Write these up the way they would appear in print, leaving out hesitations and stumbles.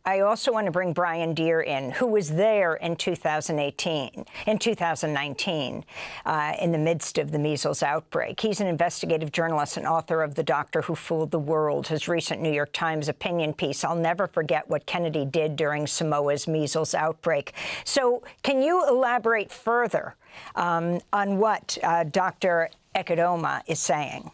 I also want to bring Brian Deer in, who was there in 2019, in the midst of the measles outbreak. He's an investigative journalist and author of The Doctor Who Fooled the World. His recent New York Times opinion piece, "I'll Never Forget What Kennedy Did During Samoa's Measles Outbreak." So can you elaborate further on what Dr. Ekedoma is saying?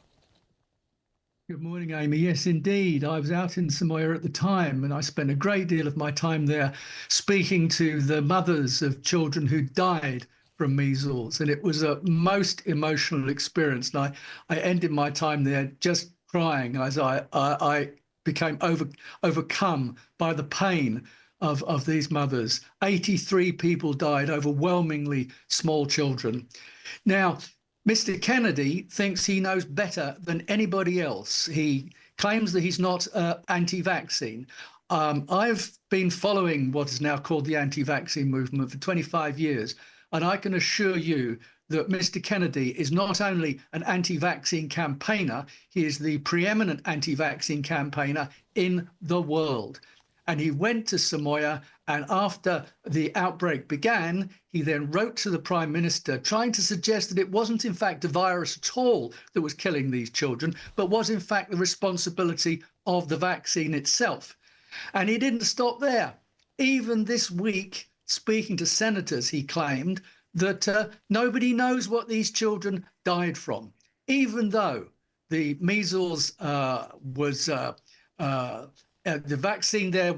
Good morning, Amy. Yes, indeed. I was out in Samoa at the time, and I spent a great deal of my time there speaking to the mothers of children who died from measles. And it was a most emotional experience. And I ended my time there just crying as I became overcome by the pain of these mothers. 83 people died, overwhelmingly small children. Now, Mr. Kennedy thinks he knows better than anybody else. He claims that he's not anti-vaccine. I've been following what is now called the anti-vaccine movement for 25 years, and I can assure you that Mr. Kennedy is not only an anti-vaccine campaigner, he is the preeminent anti-vaccine campaigner in the world. And he went to Samoa, and after the outbreak began, he then wrote to the Prime Minister trying to suggest that it wasn't in fact a virus at all that was killing these children, but was in fact the responsibility of the vaccine itself. And he didn't stop there. Even this week, speaking to senators, he claimed that nobody knows what these children died from, even though the measles the vaccine there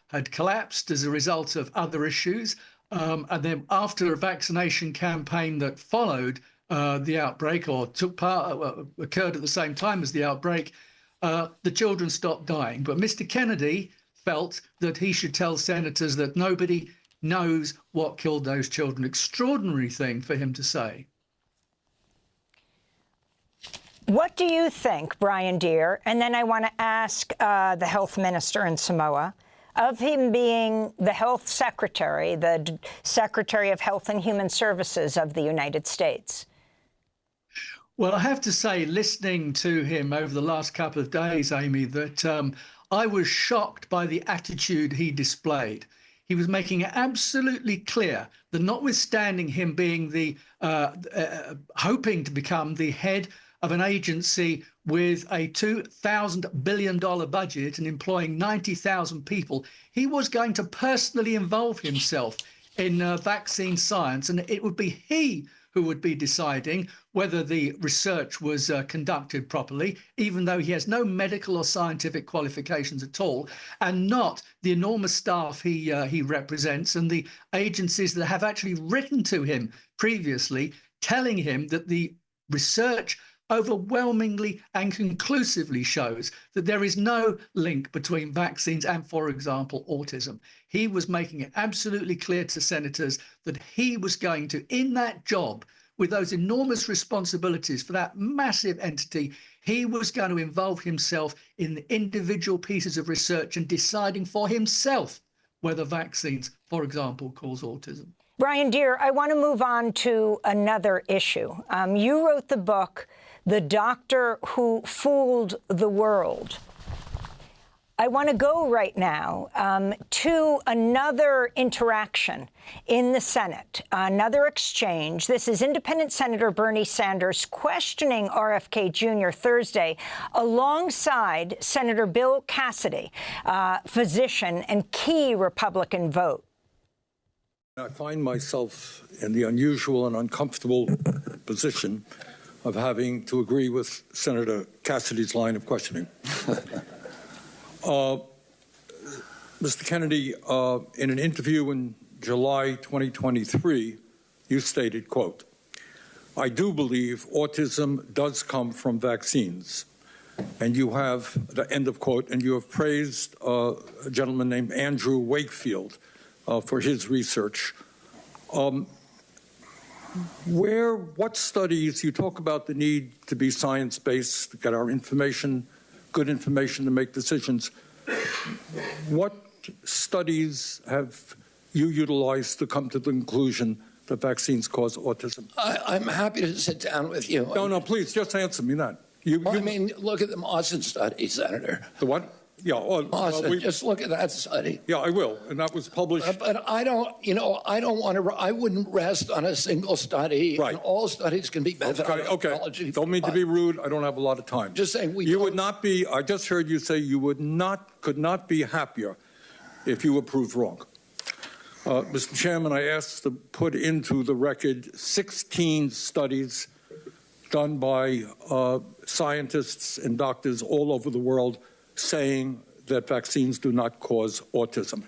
had collapsed as a result of other issues. And then after a vaccination campaign that followed the outbreak or occurred at the same time as the outbreak, the children stopped dying. But Mr. Kennedy felt that he should tell senators that nobody knows what killed those children. Extraordinary thing for him to say. What do you think, Brian Deer, and then I want to ask the health minister in Samoa, of him being the health secretary, the Secretary of Health and Human Services of the United States? Well, I have to say, listening to him over the last couple of days, Amy, that I was shocked by the attitude he displayed. He was making it absolutely clear that notwithstanding him being the hoping to become the head of an agency with a $2,000 billion budget and employing 90,000 people, he was going to personally involve himself in vaccine science, and it would be he who would be deciding whether the research was conducted properly, even though he has no medical or scientific qualifications at all, and not the enormous staff he represents and the agencies that have actually written to him previously telling him that the research overwhelmingly and conclusively shows that there is no link between vaccines and, for example, autism. He was making it absolutely clear to senators that he was going to, in that job, with those enormous responsibilities for that massive entity, he was going to involve himself in the individual pieces of research and deciding for himself whether vaccines, for example, cause autism. Brian Deer, I want to move on to another issue. You wrote the book, The Doctor Who Fooled the World. I want to go right now to another interaction in the Senate, another exchange. This is Independent Senator Bernie Sanders questioning RFK Jr. Thursday alongside Senator Bill Cassidy, physician and key Republican vote. I find myself in the unusual and uncomfortable position of having to agree with Senator Cassidy's line of questioning. Mr. Kennedy, in an interview in July 2023, you stated, quote, "I do believe autism does come from vaccines." And you have, the end of quote, and you have praised a gentleman named Andrew Wakefield for his research. What studies, you talk about the need to be science-based, to get our information, good information to make decisions. What studies have you utilized to come to the conclusion that vaccines cause autism? I'm happy to sit down with you. No, please, just answer me that. I mean, look at the Austin study, Senator. The what? Yeah, Austin, just look at that study. yeah, I will. And that was published. But I don't want to, I wouldn't rest on a single study. Right. And all studies can be Okay. Don't mean to be rude. I don't have a lot of time. Just saying you would not be, I just heard you say you could not be happier if you were proved wrong. Mr. Chairman, I asked to put into the record 16 studies done by scientists and doctors all over the world saying that vaccines do not cause autism.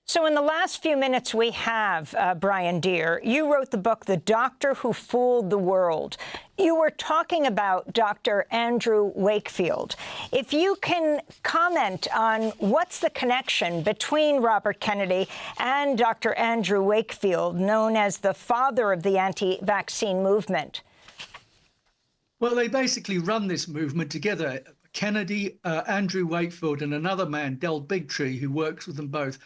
So in the last few minutes we have, Brian Deer, you wrote the book, The Doctor Who Fooled the World. You were talking about Dr. Andrew Wakefield. If you can comment on what's the connection between Robert Kennedy and Dr. Andrew Wakefield, known as the father of the anti-vaccine movement. Well, they basically run this movement together. Kennedy, Andrew Wakefield, and another man, Del Bigtree, who works with them both,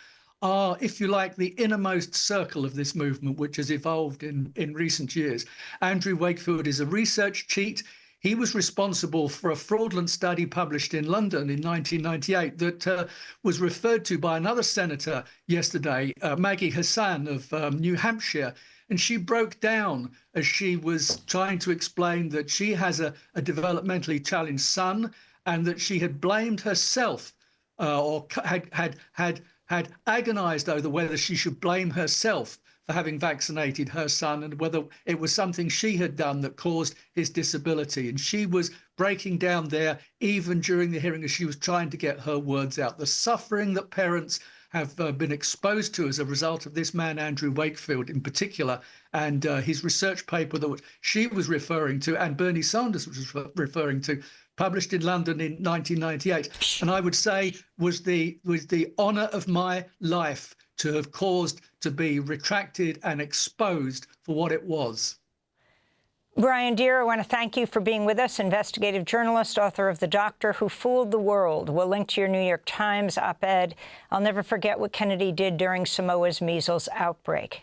are, if you like, the innermost circle of this movement, which has evolved in recent years. Andrew Wakefield is a research cheat. He was responsible for a fraudulent study published in London in 1998 that was referred to by another senator yesterday, Maggie Hassan of New Hampshire. And she broke down as she was trying to explain that she has a developmentally challenged son and that she had blamed herself or had agonized over whether she should blame herself for having vaccinated her son and whether it was something she had done that caused his disability. And she was breaking down there even during the hearing as she was trying to get her words out. The suffering that parents have been exposed to as a result of this man, Andrew Wakefield in particular, and his research paper that she was referring to and Bernie Sanders was referring to, published in London in 1998, and I would say was the honour of my life to have caused to be retracted and exposed for what it was. Brian Deer, I want to thank you for being with us, investigative journalist, author of The Doctor Who Fooled the World. We'll link to your New York Times op-ed. I'll never forget what Kennedy did during Samoa's measles outbreak.